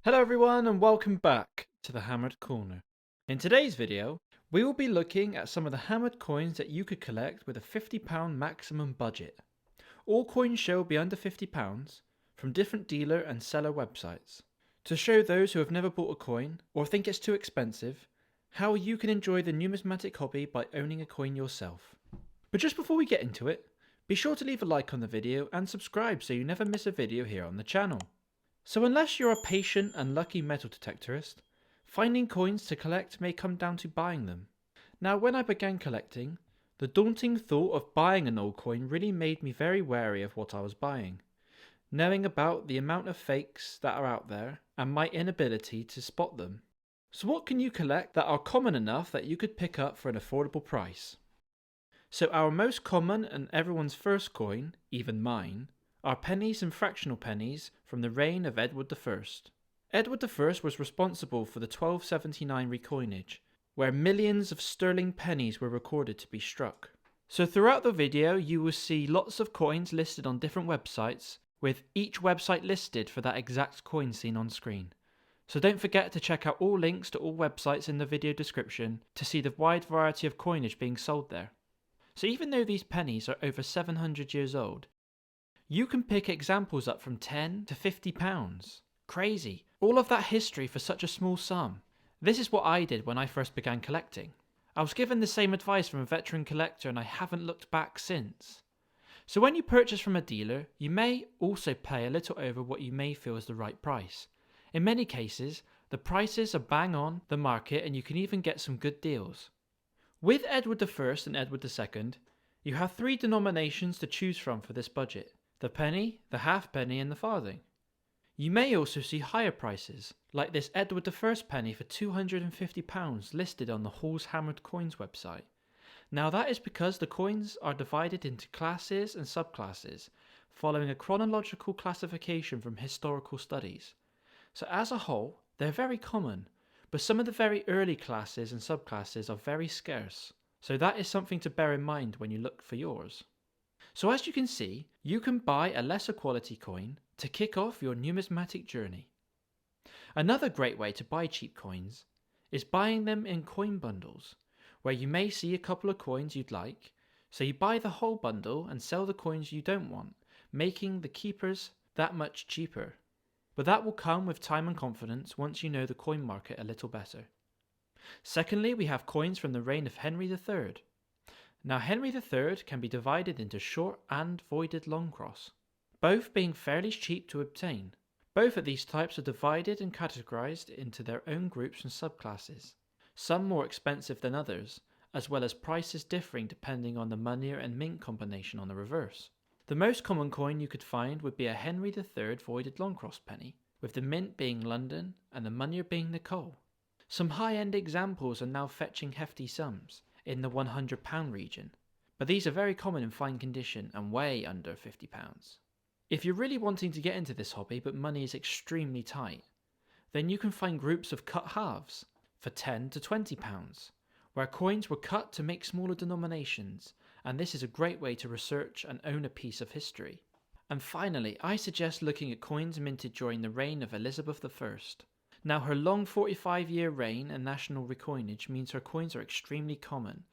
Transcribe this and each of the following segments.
Hello everyone and welcome back to the Hammered Corner. In today's video, we will be looking at some of the hammered coins that you could collect with a £50 maximum budget. All coins shall be under £50 from different dealer and seller websites. To show those who have never bought a coin or think it's too expensive, how you can enjoy the numismatic hobby by owning a coin yourself. But just before we get into it, be sure to leave a like on the video and subscribe so you never miss a video here on the channel. So unless you're a patient and lucky metal detectorist, finding coins to collect may come down to buying them. Now when I began collecting, the daunting thought of buying an old coin really made me very wary of what I was buying, knowing about the amount of fakes that are out there and my inability to spot them. So what can you collect that are common enough that you could pick up for an affordable price? So our most common and everyone's first coin, even mine, are pennies and fractional pennies from the reign of Edward I. Edward I was responsible for the 1279 recoinage, where millions of sterling pennies were recorded to be struck. So throughout the video you will see lots of coins listed on different websites, with each website listed for that exact coin seen on screen. So don't forget to check out all links to all websites in the video description to see the wide variety of coinage being sold there. So even though these pennies are over 700 years old, you can pick examples up from 10 to 50 pounds. Crazy. All of that history for such a small sum. This is what I did when I first began collecting. I was given the same advice from a veteran collector and I haven't looked back since. So when you purchase from a dealer, you may also pay a little over what you may feel is the right price. In many cases, the prices are bang on the market and you can even get some good deals. With Edward I and Edward II, you have three denominations to choose from for this budget: the penny, the halfpenny and the farthing. You may also see higher prices, like this Edward I penny for £250 listed on the Hall's Hammered Coins website. Now that is because the coins are divided into classes and subclasses, following a chronological classification from historical studies. So as a whole, they're very common, but some of the very early classes and subclasses are very scarce. So that is something to bear in mind when you look for yours. So as you can see, you can buy a lesser quality coin to kick off your numismatic journey. Another great way to buy cheap coins is buying them in coin bundles, where you may see a couple of coins you'd like, so you buy the whole bundle and sell the coins you don't want, making the keepers that much cheaper. But that will come with time and confidence once you know the coin market a little better. Secondly, we have coins from the reign of Henry III. Now Henry III can be divided into short and voided long cross, both being fairly cheap to obtain. Both of these types are divided and categorized into their own groups and subclasses, some more expensive than others, as well as prices differing depending on the money and mint combination on the reverse. The most common coin you could find would be a Henry III voided long cross penny, with the mint being London and the moneyer being Nicole. Some high-end examples are now fetching hefty sums, in the £100 region, but these are very common in fine condition and way under £50. If you're really wanting to get into this hobby but money is extremely tight, then you can find groups of cut halves for £10 to £20, where coins were cut to make smaller denominations, and this is a great way to research and own a piece of history. And finally, I suggest looking at coins minted during the reign of Elizabeth I. Now her long 45-year reign and national recoinage means her coins are extremely common,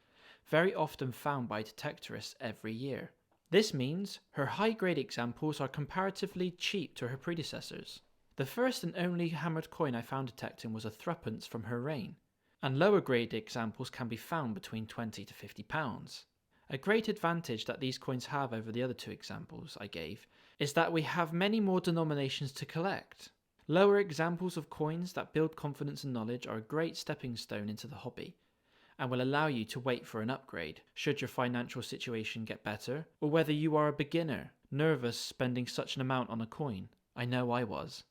very often found by detectorists every year. This means her high-grade examples are comparatively cheap to her predecessors. The first and only hammered coin I found detecting was a threepence from her reign, and lower grade examples can be found between £20 to £50. A great advantage that these coins have over the other two examples I gave is that we have many more denominations to collect. Lower examples of coins that build confidence and knowledge are a great stepping stone into the hobby, and will allow you to wait for an upgrade should your financial situation get better, or whether you are a beginner, nervous spending such an amount on a coin. I know I was.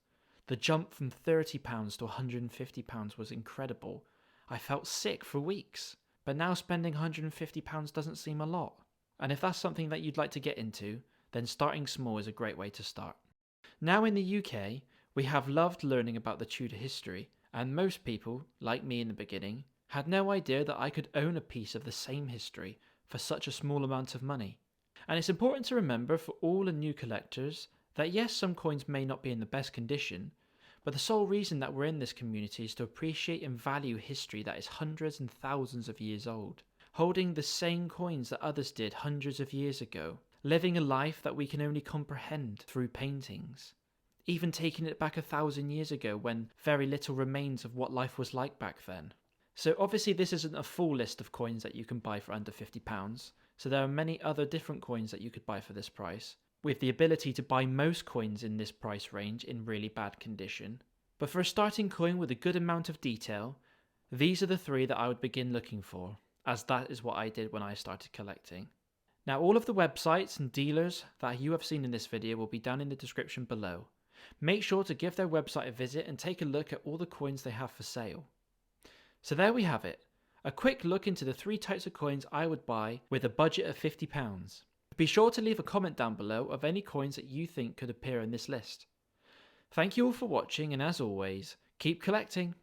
The jump from £30 to £150 was incredible. I felt sick for weeks, but now spending £150 doesn't seem a lot. And if that's something that you'd like to get into, then starting small is a great way to start. Now in the UK, we have loved learning about the Tudor history, and most people, like me in the beginning, had no idea that I could own a piece of the same history for such a small amount of money. And it's important to remember for all the new collectors that yes, some coins may not be in the best condition, But the sole reason that we're in this community is to appreciate and value history that is hundreds and thousands of years old, holding the same coins that others did hundreds of years ago, living a life that we can only comprehend through paintings, even taking it back 1,000 years ago when very little remains of what life was like back then. So obviously this isn't a full list of coins that you can buy for under £50, so there are many other different coins that you could buy for this price, with the ability to buy most coins in this price range in really bad condition. But for a starting coin with a good amount of detail, these are the three that I would begin looking for, as that is what I did when I started collecting. Now all of the websites and dealers that you have seen in this video will be down in the description below. Make sure to give their website a visit and take a look at all the coins they have for sale. So there we have it, a quick look into the three types of coins I would buy with a budget of £50. Be sure to leave a comment down below of any coins that you think could appear in this list. Thank you all for watching, and as always, keep collecting!